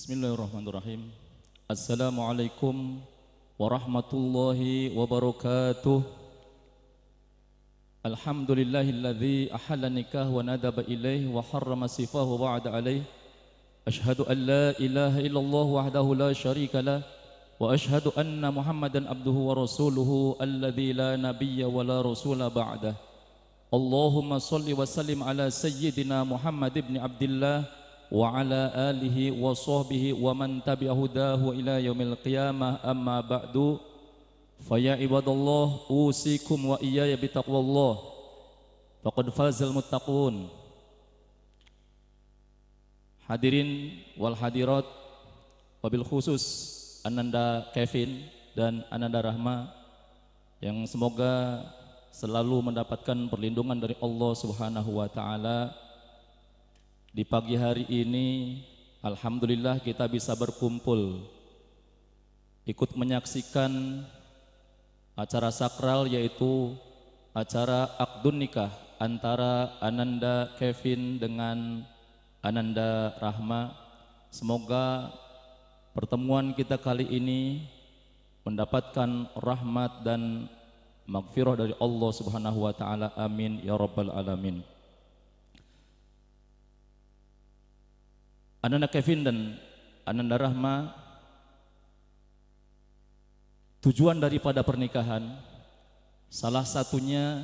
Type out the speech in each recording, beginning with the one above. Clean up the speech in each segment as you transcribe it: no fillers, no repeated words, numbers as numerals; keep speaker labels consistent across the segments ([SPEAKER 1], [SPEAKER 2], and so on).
[SPEAKER 1] Bismillahirrahmanirrahim. Assalamualaikum warahmatullahi wabarakatuh. Alhamdulillahilladzi ahalla nikah wa nadaba ilaih wa harrama sifahu wa wa'ada alaih. Ashhadu an la ilaha illallah wahdahu la syarika lah wa ashhadu anna Muhammadan abduhu wa rasuluhu alladzi la nabiyya wa la rasula ba'dah. Allahumma salli wa sallim ala sayyidina Muhammad ibn Abdillah wa ala alihi wa sahbihi wa man tabi'a hudahu ila yaumil qiyamah, amma ba'du. Fa ya ibadallah, usikum wa iyaya bitaqwallah, faqad fazal muttaqun. Hadirin wal hadirat, wabil khusus Ananda Kevin dan Ananda Rahma yang semoga selalu mendapatkan perlindungan dari Allah Subhanahu wa taala. Di pagi hari ini alhamdulillah kita bisa berkumpul ikut menyaksikan acara sakral, yaitu acara akdun nikah antara Ananda Kevin dengan Ananda Rahma. Semoga pertemuan kita kali ini mendapatkan rahmat dan maghfirah dari Allah Subhanahu wa taala. Amin ya rabbal alamin. Ananda Kevin dan Ananda Rahma, tujuan daripada pernikahan, salah satunya,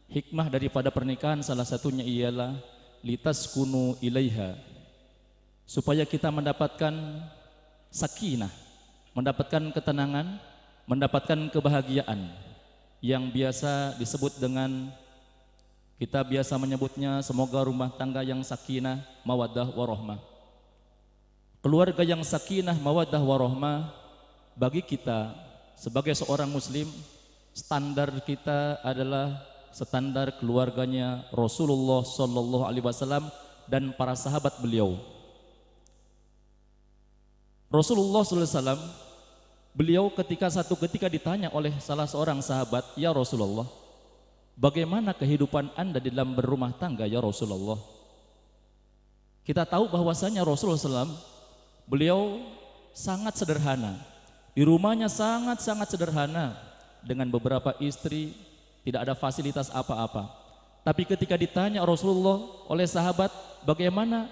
[SPEAKER 1] hikmah daripada pernikahan salah satunya ialah litaskunu ilaiha, supaya kita mendapatkan sakinah, mendapatkan ketenangan, mendapatkan kebahagiaan yang biasa disebut dengan, kita biasa menyebutnya, semoga rumah tangga yang sakinah, mawaddah warahmah. Keluarga yang sakinah, mawaddah warahmah, bagi kita sebagai seorang muslim, standar kita adalah standar keluarganya Rasulullah sallallahu alaihi wasallam dan para sahabat beliau. Rasulullah sallallahu alaihi wasallam, beliau ketika ditanya oleh salah seorang sahabat, "Ya Rasulullah, bagaimana kehidupan Anda di dalam berumah tangga ya Rasulullah?" Kita tahu bahwasanya Rasulullah SAW, beliau sangat sederhana. Di rumahnya sangat sederhana, dengan beberapa istri, tidak ada fasilitas apa-apa. Tapi ketika ditanya Rasulullah oleh sahabat, "Bagaimana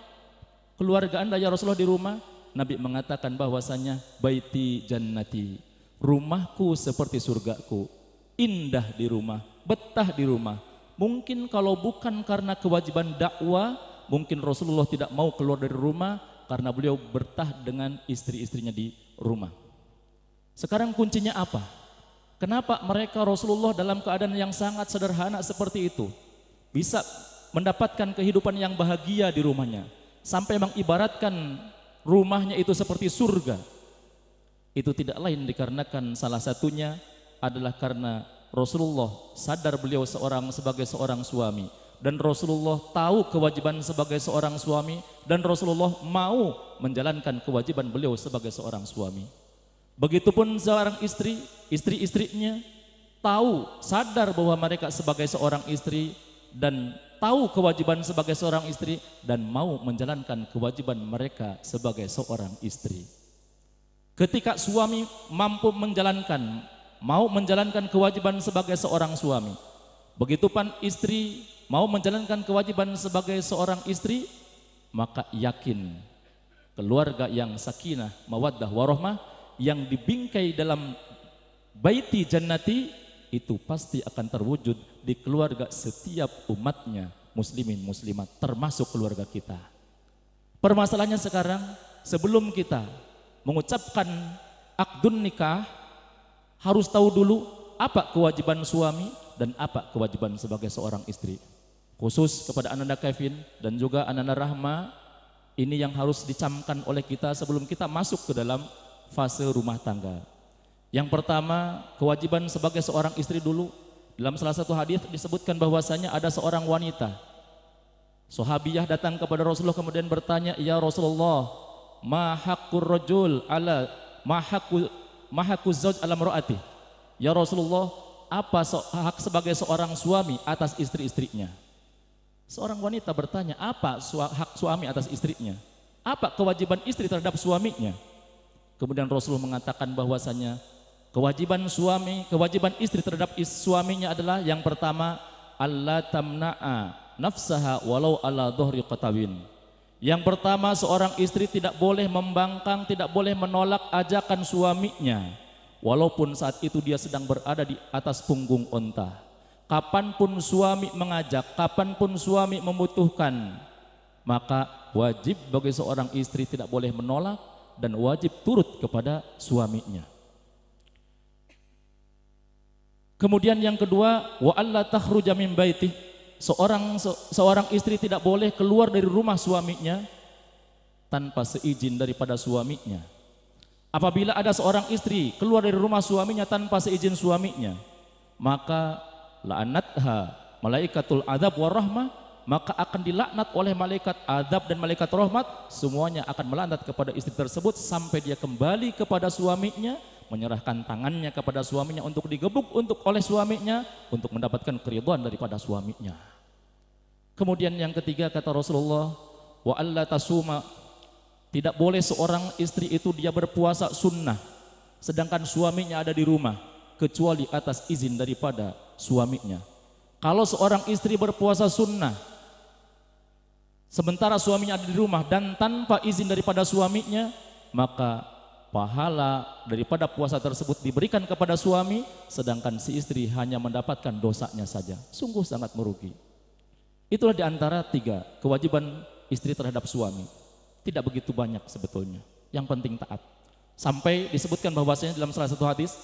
[SPEAKER 1] keluarga Anda ya Rasulullah di rumah?" Nabi mengatakan bahwasanya, "Baiti jannati, rumahku seperti surgaku, indah di rumah, betah di rumah." Mungkin kalau bukan karena kewajiban dakwah, mungkin Rasulullah tidak mau keluar dari rumah, karena beliau bertah dengan istri-istrinya di rumah. Sekarang kuncinya apa? Kenapa mereka Rasulullah dalam keadaan yang sangat sederhana seperti itu bisa mendapatkan kehidupan yang bahagia di rumahnya, sampai mengibaratkan rumahnya itu seperti surga? Itu tidak lain dikarenakan salah satunya adalah karena Rasulullah sadar beliau sebagai seorang suami, dan Rasulullah tahu kewajiban sebagai seorang suami, dan Rasulullah mau menjalankan kewajiban beliau sebagai seorang suami. Begitupun seorang istri, istri-istrinya tahu, sadar bahwa mereka sebagai seorang istri dan tahu kewajiban sebagai seorang istri, dan mau menjalankan kewajiban mereka sebagai seorang istri. Ketika suami mampu mau menjalankan kewajiban sebagai seorang suami, begitupun istri mau menjalankan kewajiban sebagai seorang istri, maka yakin keluarga yang sakinah, mawaddah warahmah, yang dibingkai dalam baiti jannati, itu pasti akan terwujud di keluarga setiap umatnya, muslimin muslimat, termasuk keluarga kita. Permasalahannya sekarang, sebelum kita mengucapkan akdun nikah, harus tahu dulu apa kewajiban suami dan apa kewajiban sebagai seorang istri. Khusus kepada Ananda Kevin dan juga Ananda Rahma, ini yang harus dicamkan oleh kita sebelum kita masuk ke dalam fase rumah tangga. Yang pertama, kewajiban sebagai seorang istri dulu. Dalam salah satu hadis disebutkan bahwasanya ada seorang wanita, sahabiyah, datang kepada Rasulullah kemudian bertanya, "Ya Rasulullah, ma haqqur rajul ala ma haqqu zauj ala mar'ati?" Ya Rasulullah, apa hak sebagai seorang suami atas istri-istrinya? Seorang wanita bertanya, apa hak suami atas istrinya? Apa kewajiban istri terhadap suaminya? Kemudian Rasul mengatakan bahwasanya kewajiban istri terhadap suaminya adalah yang pertama, alla tamna'a nafsaha walau ala dhuhri qatawin. Yang pertama, seorang istri tidak boleh membangkang, tidak boleh menolak ajakan suaminya walaupun saat itu dia sedang berada di atas punggung onta. Kapanpun suami mengajak, kapanpun suami membutuhkan, maka wajib bagi seorang istri tidak boleh menolak dan wajib turut kepada suaminya. Kemudian yang kedua, wa alla takhruja min baitih. Seorang istri tidak boleh keluar dari rumah suaminya tanpa seizin daripada suaminya. Apabila ada seorang istri keluar dari rumah suaminya tanpa seizin suaminya, maka la'anatha malaikatul adzab warahmah, maka akan dilaknat oleh malaikat azab dan malaikat rahmat. Semuanya akan melaknat kepada istri tersebut sampai dia kembali kepada suaminya, menyerahkan tangannya kepada suaminya untuk digebuk oleh suaminya untuk mendapatkan keridhaan daripada suaminya. Kemudian yang ketiga kata Rasulullah, wa alla tasuma, tidak boleh seorang istri itu dia berpuasa sunnah sedangkan suaminya ada di rumah kecuali atas izin daripada suaminya. Kalau seorang istri berpuasa sunnah sementara suaminya ada di rumah dan tanpa izin daripada suaminya, maka pahala daripada puasa tersebut diberikan kepada suami, sedangkan si istri hanya mendapatkan dosanya saja. Sungguh sangat merugi. Itulah diantara 3 kewajiban istri terhadap suami. Tidak begitu banyak sebetulnya, yang penting taat. Sampai disebutkan bahwasanya dalam salah satu hadis,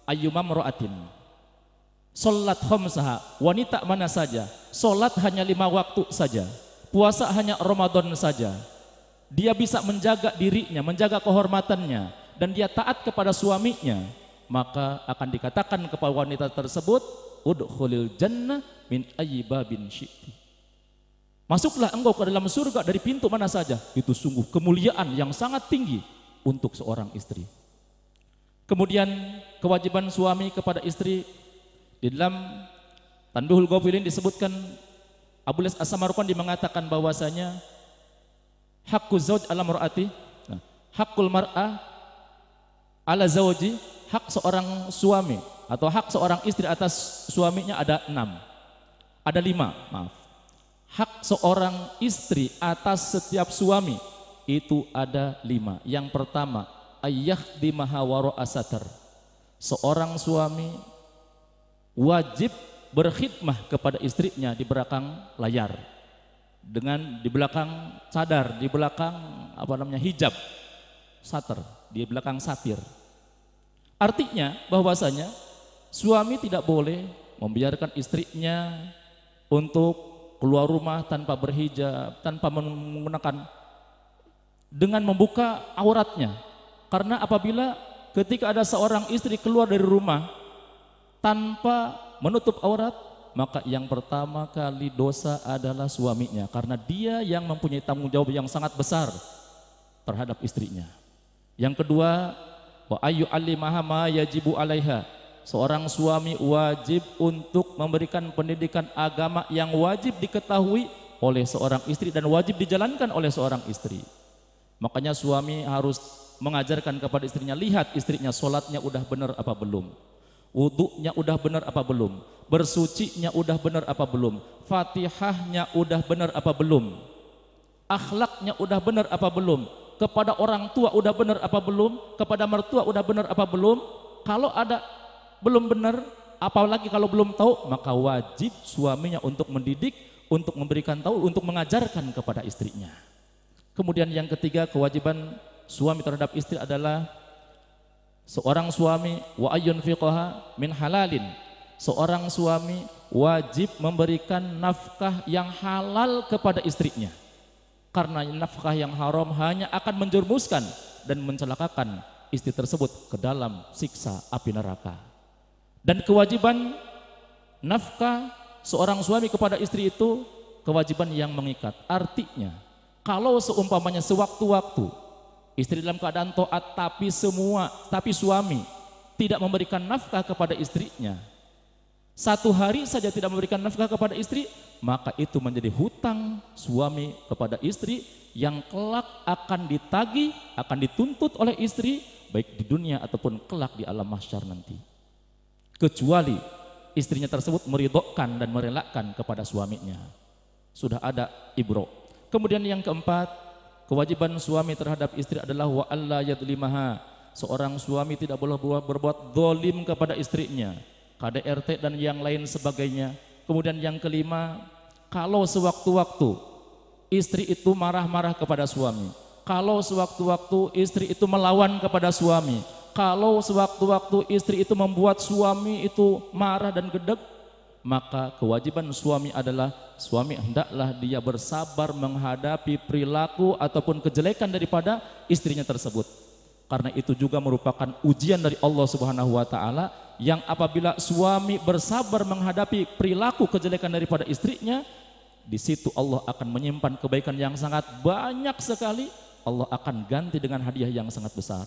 [SPEAKER 1] ayyuma mra'atin sholat khamsaha, wanita mana saja sholat hanya 5 waktu saja, puasa hanya Ramadan saja, dia bisa menjaga dirinya, menjaga kehormatannya, dan dia taat kepada suaminya, maka akan dikatakan kepada wanita tersebut, udkhulil jannah min ayyi babin syi'ti. Masuklah engkau ke dalam surga dari pintu mana saja. Itu sungguh kemuliaan yang sangat tinggi untuk seorang istri. Kemudian kewajiban suami kepada istri, di dalam Tanbihul Ghafilin disebutkan, Abu Les As-Samarqandi mengatakan bahwasanya haqqu zauj ala mar'ati, haqqul mar'ah ala zauji, hak seorang suami atau hak seorang istri atas suaminya ada 5. Ada 5, maaf. Hak seorang istri atas setiap suami itu ada 5. Yang pertama, ayyahdimaha wara'a satar. Seorang suami wajib berkhidmah kepada istrinya di belakang layar, dengan di belakang cadar, di belakang hijab, satar, di belakang satir. Artinya bahwasanya suami tidak boleh membiarkan istrinya untuk keluar rumah tanpa berhijab, tanpa menggunakan, dengan membuka auratnya. Karena apabila ketika ada seorang istri keluar dari rumah tanpa menutup aurat, maka yang pertama kali dosa adalah suaminya, karena dia yang mempunyai tanggung jawab yang sangat besar terhadap istrinya. Yang kedua, wa ayyu alimaha ma yajibu alaiha. Seorang suami wajib untuk memberikan pendidikan agama yang wajib diketahui oleh seorang istri dan wajib dijalankan oleh seorang istri. Makanya suami harus mengajarkan kepada istrinya, lihat istrinya sholatnya udah benar apa belum, wudunya udah benar apa belum, bersucinya udah benar apa belum, fatihahnya udah benar apa belum, akhlaknya udah benar apa belum, kepada orang tua udah benar apa belum, kepada mertua udah benar apa belum. Kalau ada belum benar, apalagi kalau belum tahu, maka wajib suaminya untuk mendidik, untuk memberikan tahu, untuk mengajarkan kepada istrinya. Kemudian yang ketiga, kewajiban suami terhadap istri adalah seorang suami wa ayyunfiqaha min halalin. Seorang suami wajib memberikan nafkah yang halal kepada istrinya. Karena nafkah yang haram hanya akan menjerumuskan dan mencelakakan istri tersebut ke dalam siksa api neraka. Dan kewajiban nafkah seorang suami kepada istri itu kewajiban yang mengikat. Artinya, kalau seumpamanya sewaktu-waktu istri dalam keadaan taat tapi suami tidak memberikan nafkah kepada istrinya, Satu hari saja tidak memberikan nafkah kepada istri, maka itu menjadi hutang suami kepada istri yang kelak akan ditagih, akan dituntut oleh istri baik di dunia ataupun kelak di alam mahsyar nanti. Kecuali istrinya tersebut meridokkan dan merelakan kepada suaminya. Sudah ada ibro. Kemudian yang keempat, kewajiban suami terhadap istri adalah wa alla yadlimaha. Seorang suami tidak boleh berbuat zalim kepada istrinya, KDRT dan yang lain sebagainya. Kemudian yang kelima, kalau sewaktu-waktu istri itu marah-marah kepada suami, kalau sewaktu-waktu istri itu melawan kepada suami, kalau sewaktu-waktu istri itu membuat suami itu marah dan gedeg, maka kewajiban suami adalah suami hendaklah dia bersabar menghadapi perilaku ataupun kejelekan daripada istrinya tersebut. Karena itu juga merupakan ujian dari Allah Subhanahu wa taala, yang apabila suami bersabar menghadapi perilaku kejelekan daripada istrinya, di situ Allah akan menyimpan kebaikan yang sangat banyak sekali. Allah akan ganti dengan hadiah yang sangat besar.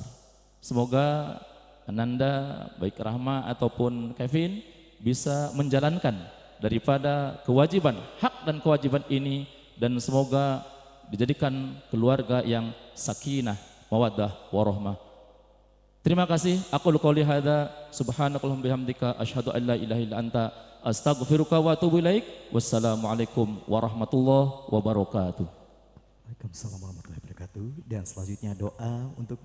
[SPEAKER 1] Semoga Ananda, baik Rahma ataupun Kevin, bisa menjalankan daripada kewajiban, hak dan kewajiban ini, dan semoga dijadikan keluarga yang sakinah, mawaddah, warahmah. Terima kasih. Aku qouli hadza, subhanakallahumma bihamdika, asyhadu an la ilaha illa anta, astaghfiruka wa atubu ilaik. Wassalamualaikum warahmatullahi wabarakatuh.
[SPEAKER 2] Waalaikumsalam warahmatullahi wabarakatuh. Dan selanjutnya doa untuk